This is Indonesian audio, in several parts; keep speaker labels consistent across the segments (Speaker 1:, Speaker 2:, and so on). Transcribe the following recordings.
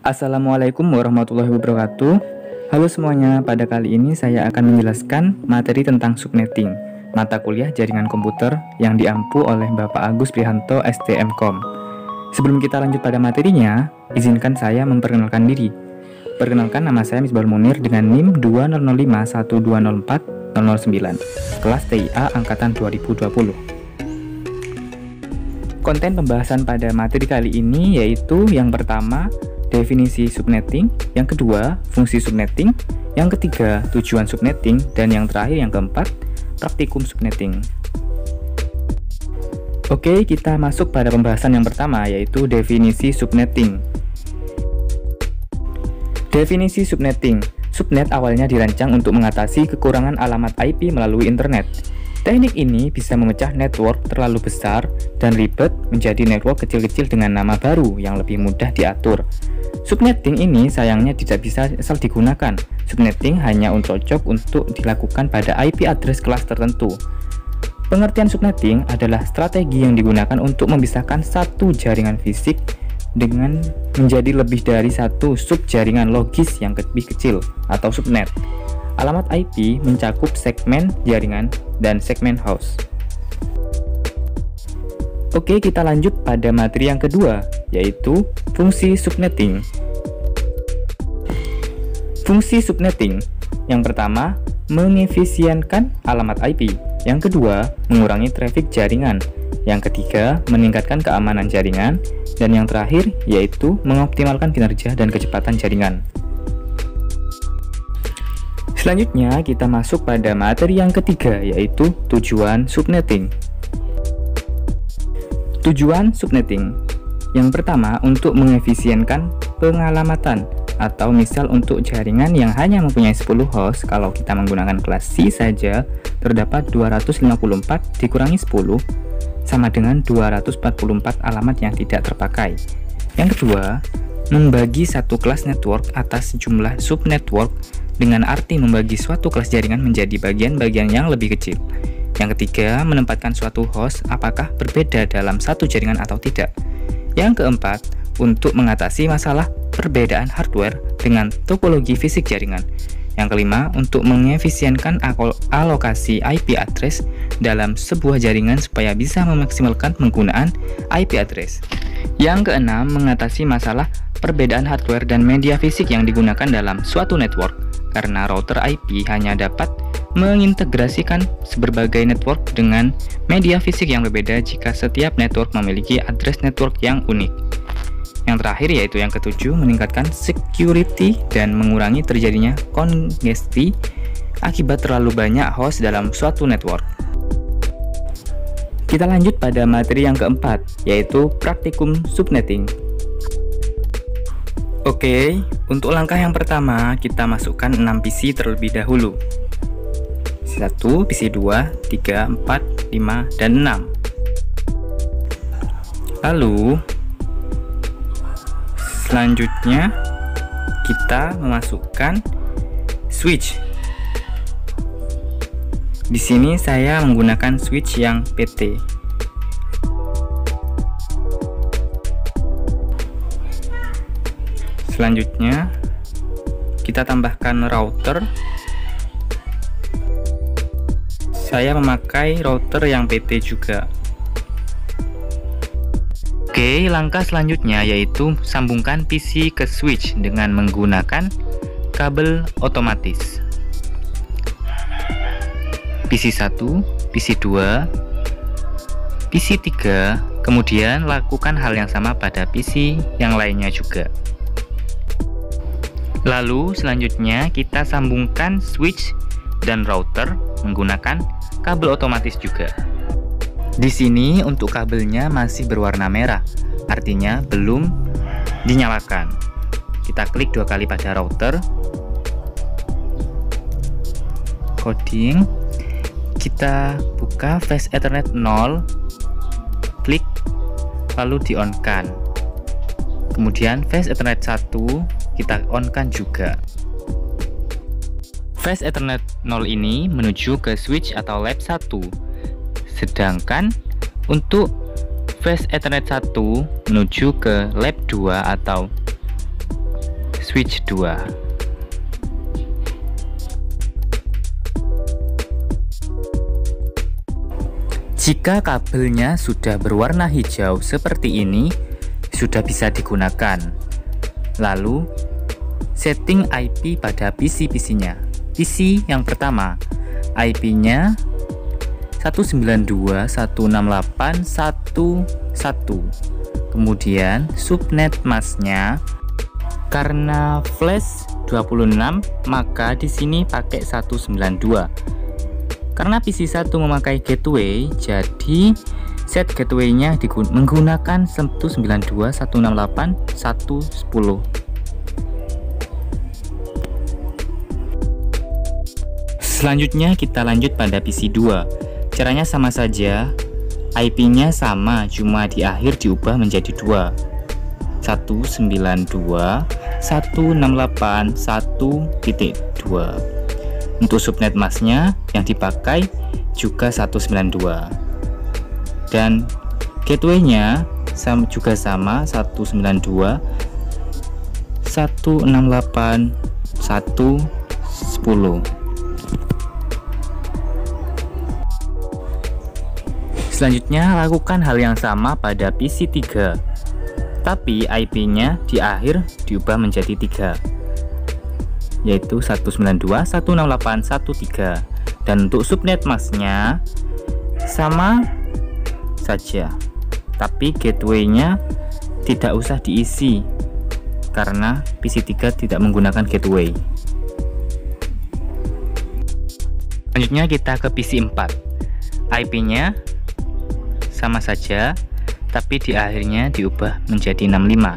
Speaker 1: Assalamualaikum warahmatullahi wabarakatuh. Halo semuanya, pada kali ini saya akan menjelaskan materi tentang subnetting, mata kuliah jaringan komputer yang diampu oleh Bapak Agus Prihanto STMkom. Sebelum kita lanjut pada materinya, izinkan saya memperkenalkan diri. Perkenalkan, nama saya Misbahul Munir dengan NIM 200512040009, kelas TIA angkatan 2020. Konten pembahasan pada materi kali ini yaitu yang pertama, definisi subnetting, yang kedua, fungsi subnetting, yang ketiga, tujuan subnetting, dan yang terakhir, yang keempat, praktikum subnetting. Oke, kita masuk pada pembahasan yang pertama, yaitu definisi subnetting. Definisi subnetting. Subnet awalnya dirancang untuk mengatasi kekurangan alamat IP melalui internet. Teknik ini bisa memecah network terlalu besar dan ribet menjadi network kecil-kecil dengan nama baru yang lebih mudah diatur. Subnetting ini sayangnya tidak bisa asal digunakan. Subnetting hanya cocok untuk dilakukan pada IP address kelas tertentu. Pengertian subnetting adalah strategi yang digunakan untuk memisahkan satu jaringan fisik dengan menjadi lebih dari satu subjaringan logis yang lebih kecil atau subnet. Alamat IP mencakup segmen jaringan dan segmen host. Oke, kita lanjut pada materi yang kedua, yaitu fungsi subnetting. Fungsi subnetting yang pertama, mengefisienkan alamat IP. Yang kedua, mengurangi traffic jaringan. Yang ketiga, meningkatkan keamanan jaringan. Dan yang terakhir, yaitu mengoptimalkan kinerja dan kecepatan jaringan. Selanjutnya, kita masuk pada materi yang ketiga, yaitu tujuan subnetting. Tujuan subnetting yang pertama, untuk mengefisienkan pengalamatan, atau misal untuk jaringan yang hanya mempunyai 10 host, kalau kita menggunakan kelas C saja, terdapat 254 dikurangi 10 sama dengan 244 alamat yang tidak terpakai. Yang kedua, membagi satu kelas network atas jumlah subnetwork dengan arti membagi suatu kelas jaringan menjadi bagian-bagian yang lebih kecil. Yang ketiga, menempatkan suatu host apakah berbeda dalam satu jaringan atau tidak. Yang keempat, untuk mengatasi masalah perbedaan hardware dengan topologi fisik jaringan. Yang kelima, untuk mengefisienkan alokasi IP address dalam sebuah jaringan supaya bisa memaksimalkan penggunaan IP address. Yang keenam, mengatasi masalah perbedaan hardware dan media fisik yang digunakan dalam suatu network, karena router IP hanya dapat mengintegrasikan berbagai network dengan media fisik yang berbeda jika setiap network memiliki address network yang unik. Yang terakhir yaitu yang ketujuh, meningkatkan security dan mengurangi terjadinya kongesti akibat terlalu banyak host dalam suatu network. Kita lanjut pada materi yang keempat, yaitu praktikum subnetting. Oke, untuk langkah yang pertama, kita masukkan 6 PC terlebih dahulu. PC 1, PC 2, 3, 4, 5, dan 6. Lalu, selanjutnya kita memasukkan switch. Di sini saya menggunakan switch yang PT. Selanjutnya kita tambahkan router. Saya memakai router yang PT juga. Oke, langkah selanjutnya yaitu sambungkan PC ke switch dengan menggunakan kabel otomatis. PC 1, PC 2, PC 3, kemudian lakukan hal yang sama pada PC yang lainnya juga. Lalu selanjutnya kita sambungkan switch dan router menggunakan kabel otomatis juga. Di sini untuk kabelnya masih berwarna merah, artinya belum dinyalakan. Kita klik 2 kali pada router, coding, kita buka flash Ethernet 0, klik, lalu di on kan. Kemudian flash Ethernet 1 kita on kan juga. Flash Ethernet 0 ini menuju ke switch atau lab 1. Sedangkan untuk flash Ethernet 1 menuju ke lab 2 atau switch 2. Jika kabelnya sudah berwarna hijau seperti ini, sudah bisa digunakan. Lalu, setting IP pada PC-PC-nya. PC yang pertama, IP-nya 192.168.1.1. Kemudian, subnet masknya, karena flash 26, maka di sini pakai 192. Karena PC1 memakai gateway, jadi set gateway-nya menggunakan 192.168.1.10. Selanjutnya kita lanjut pada PC2. Caranya sama saja, IP-nya sama, cuma di akhir diubah menjadi 2. 192.168.1.2. Untuk subnet masknya yang dipakai juga 192, dan gateway-nya juga sama 192.168.1.10. Selanjutnya lakukan hal yang sama pada PC3, tapi IP-nya di akhir diubah menjadi 3, yaitu 192.168.1.3. Dan untuk subnet masknya sama saja, tapi gateway-nya tidak usah diisi karena PC3 tidak menggunakan gateway. Selanjutnya kita ke PC4. IP-nya sama saja, tapi di akhirnya diubah menjadi 65,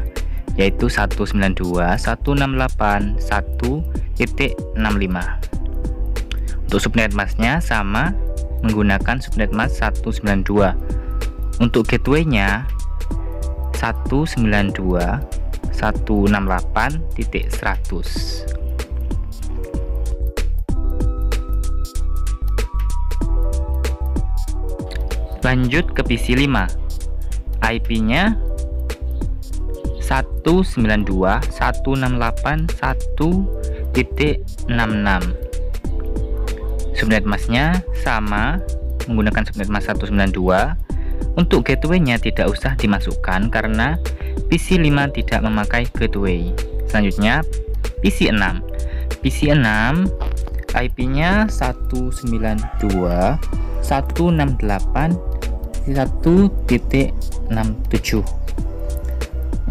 Speaker 1: yaitu 192.168.1.65. Untuk subnet masknya sama, menggunakan subnet mask 192. Untuk gateway-nya 192.168.100. Lanjut ke PC5. IP-nya 192.168.1.66. Subnet masknya sama, menggunakan subnet mask 192. Untuk gateway-nya tidak usah dimasukkan karena PC5 tidak memakai gateway. Selanjutnya PC6. PC6 IP-nya 192.168.1.67.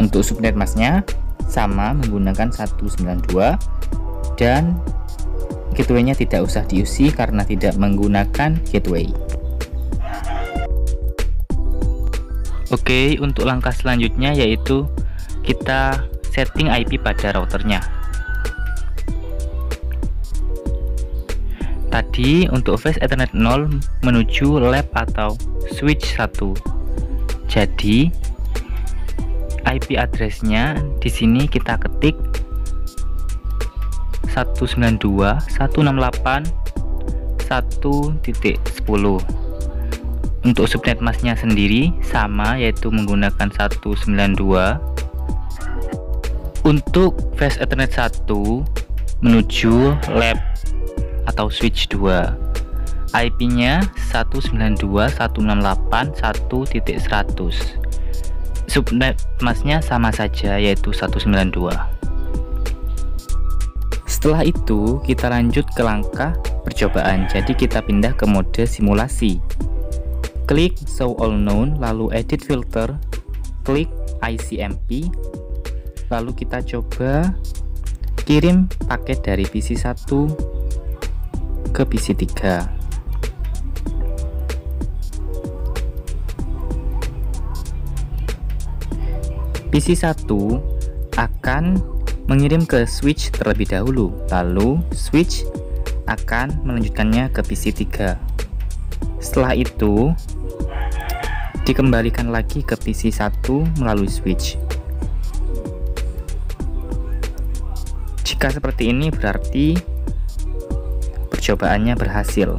Speaker 1: Untuk subnet masknya sama, menggunakan 192, dan gateway-nya tidak usah diisi karena tidak menggunakan gateway. Oke, untuk langkah selanjutnya yaitu kita setting IP pada routernya. Tadi untuk flash Ethernet 0 menuju lab atau switch 1. Jadi IP address-nya di sini kita ketik 192.168.1.10. Untuk subnet masknya sendiri sama, yaitu menggunakan 192. Untuk flash Ethernet 1 menuju lab atau switch 2. IP-nya 192.168.1.100. Subnet masknya sama saja, yaitu 192. Setelah itu kita lanjut ke langkah percobaan. Jadi kita pindah ke mode simulasi. Klik show all known, lalu edit filter, klik ICMP, lalu kita coba kirim paket dari PC1 ke PC3. PC1 akan mengirim ke switch terlebih dahulu, lalu switch akan melanjutkannya ke PC3. Setelah itu dikembalikan lagi ke PC1 melalui switch. Jika seperti ini berarti percobaannya berhasil.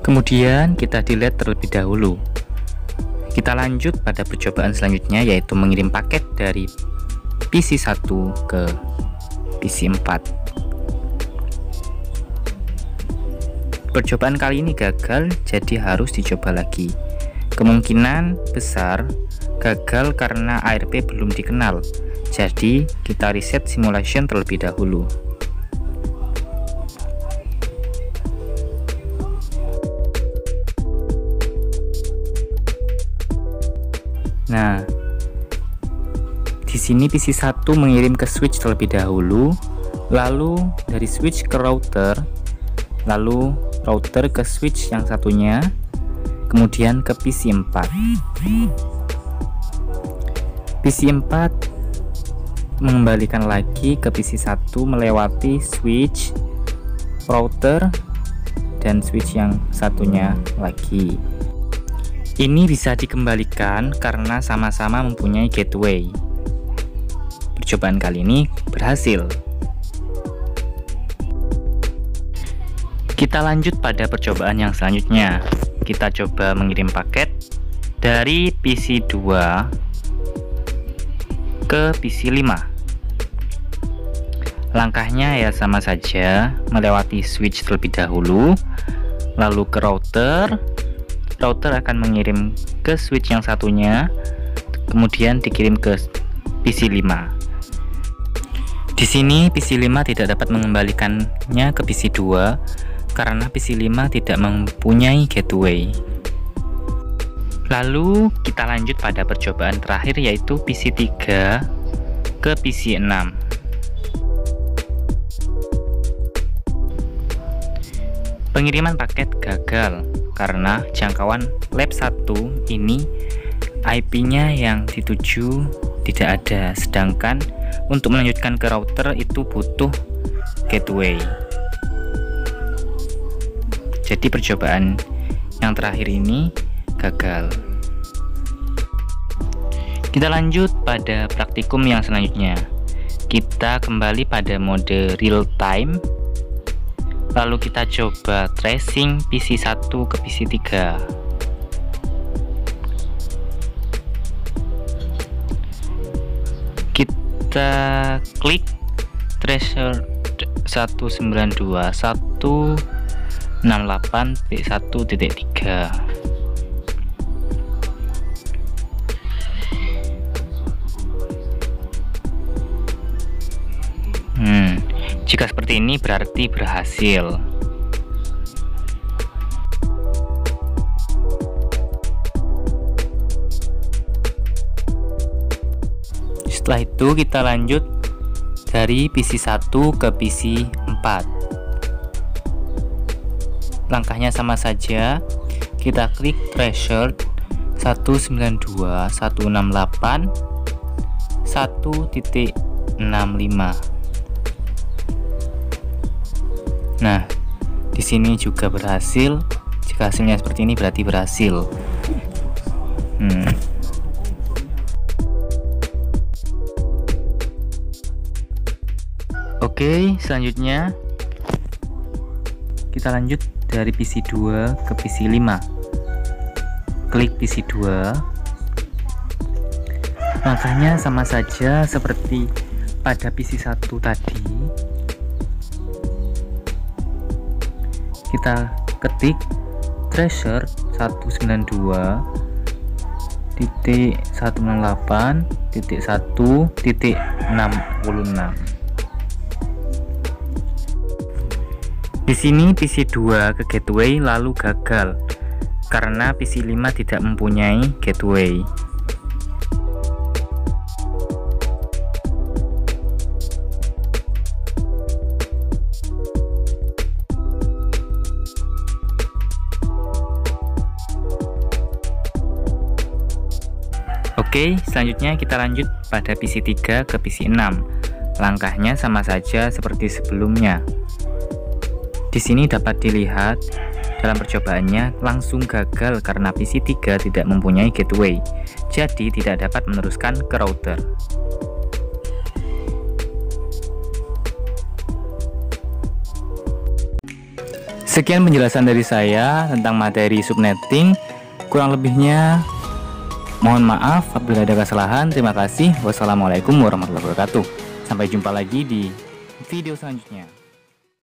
Speaker 1: Kemudian kita delete terlebih dahulu. Kita lanjut pada percobaan selanjutnya, yaitu mengirim paket dari PC 1 ke PC 4. Percobaan kali ini gagal, jadi harus dicoba lagi. Kemungkinan besar gagal karena ARP belum dikenal, jadi kita reset simulation terlebih dahulu. Nah, di sini PC 1 mengirim ke switch terlebih dahulu, lalu dari switch ke router, lalu router ke switch yang satunya, kemudian ke PC 4. PC 4 mengembalikan lagi ke PC 1 melewati switch, router, dan switch yang satunya lagi. Ini bisa dikembalikan karena sama-sama mempunyai gateway. Percobaan kali ini berhasil. Kita lanjut pada percobaan yang selanjutnya. Kita coba mengirim paket dari PC 2 ke PC 5. Langkahnya ya sama saja, melewati switch terlebih dahulu, lalu ke router. Router akan mengirim ke switch yang satunya, kemudian dikirim ke PC 5. Di sini PC 5 tidak dapat mengembalikannya ke PC 2 karena PC 5 tidak mempunyai gateway. Lalu kita lanjut pada percobaan terakhir, yaitu PC 3 ke PC 6. Pengiriman paket gagal karena jangkauan lab 1 ini IP-nya yang dituju tidak ada, sedangkan untuk melanjutkan ke router itu butuh gateway. Jadi percobaan yang terakhir ini gagal. Kita lanjut pada praktikum yang selanjutnya. Kita kembali pada mode real time, lalu kita coba tracing PC 1 ke PC 3. Kita klik tracer 192.168.1.3. Jika seperti ini berarti berhasil. Setelah itu kita lanjut dari PC 1 ke PC 4. Langkahnya sama saja, kita klik threshold 192.168.1.65. Nah, di sini juga berhasil. Jika hasilnya seperti ini berarti berhasil. Oke, selanjutnya kita lanjut dari PC 2 ke PC 5. Klik PC 2. Langkahnya sama saja seperti pada PC 1 tadi. Kita ketik threshold 192.168.1.66. Di sini PC 2 ke gateway lalu gagal karena PC 5 tidak mempunyai gateway. Oke, selanjutnya kita lanjut pada PC 3 ke PC 6. Langkahnya sama saja seperti sebelumnya. Di sini dapat dilihat dalam percobaannya langsung gagal karena PC 3 tidak mempunyai gateway, jadi tidak dapat meneruskan ke router.
Speaker 2: Sekian penjelasan dari saya tentang materi subnetting. Kurang lebihnya
Speaker 1: Mohon maaf apabila ada kesalahan. Terima kasih. Wassalamualaikum warahmatullahi wabarakatuh. Sampai jumpa lagi di video selanjutnya.